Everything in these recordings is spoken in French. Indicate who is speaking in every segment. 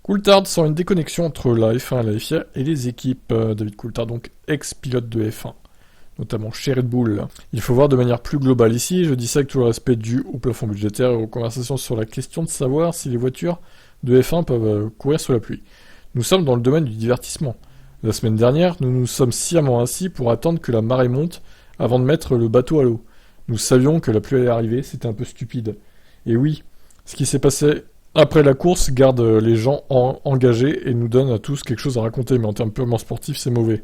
Speaker 1: Coulthard sent une déconnexion entre la F1 et la FIA et les équipes. David Coulthard, donc ex-pilote de F1, notamment chez Red Bull. Il faut voir de manière plus globale ici, je dis ça avec tout le respect dû au plafond budgétaire et aux conversations sur la question de savoir si les voitures de F1 peuvent courir sous la pluie. Nous sommes dans le domaine du divertissement. La semaine dernière, nous nous sommes sciemment assis pour attendre que la marée monte avant de mettre le bateau à l'eau. Nous savions que la pluie allait arriver, c'était un peu stupide. Et oui, ce qui s'est passé après la course garde les gens engagés et nous donne à tous quelque chose à raconter, mais en termes purement sportifs, c'est mauvais.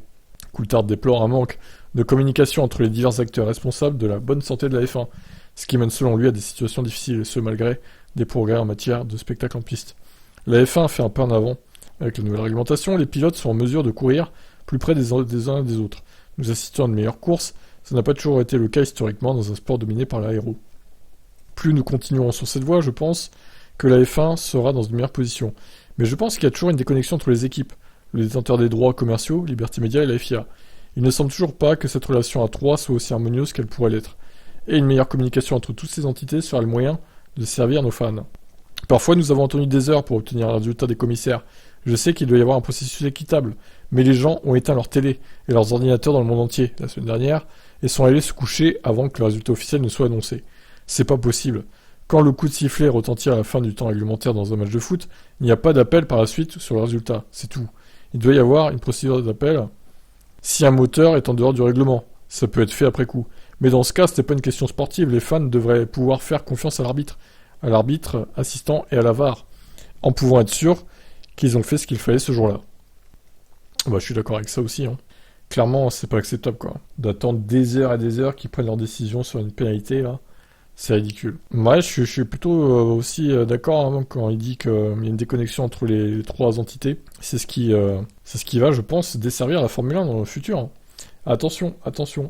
Speaker 1: Coulthard déplore un manque de communication entre les divers acteurs responsables de la bonne santé de la F1, ce qui mène selon lui à des situations difficiles, et ce malgré des progrès en matière de spectacle en piste. La F1 fait un pas en avant. Avec la nouvelle réglementation, les pilotes sont en mesure de courir plus près des uns et des autres. Nous assistons à de meilleures courses, ça n'a pas toujours été le cas historiquement dans un sport dominé par l'aéro. Plus nous continuerons sur cette voie, je pense que la F1 sera dans une meilleure position. Mais je pense qu'il y a toujours une déconnexion entre les équipes, le détenteur des droits commerciaux, Liberty Media et la FIA. Il ne semble toujours pas que cette relation à trois soit aussi harmonieuse qu'elle pourrait l'être. Et une meilleure communication entre toutes ces entités sera le moyen de servir nos fans. Parfois, nous avons attendu des heures pour obtenir un résultat des commissaires. Je sais qu'il doit y avoir un processus équitable, mais les gens ont éteint leur télé et leurs ordinateurs dans le monde entier la semaine dernière et sont allés se coucher avant que le résultat officiel ne soit annoncé. C'est pas possible. Quand le coup de sifflet retentit à la fin du temps réglementaire dans un match de foot, il n'y a pas d'appel par la suite sur le résultat. C'est tout. Il doit y avoir une procédure d'appel si un moteur est en dehors du règlement. Ça peut être fait après coup. Mais dans ce cas, c'était pas une question sportive. Les fans devraient pouvoir faire confiance à l'arbitre assistant et à la VAR, en pouvant être sûrs qu'ils ont fait ce qu'il fallait ce jour-là. Bah, je suis d'accord avec ça aussi. Clairement, c'est pas acceptable, quoi. D'attendre des heures et des heures qu'ils prennent leur décision sur une pénalité, là. C'est ridicule. Ouais, je suis plutôt aussi d'accord quand il dit qu'il y a une déconnexion entre les trois entités. C'est ce qui va, je pense, desservir la Formule 1 dans le futur. Attention, attention.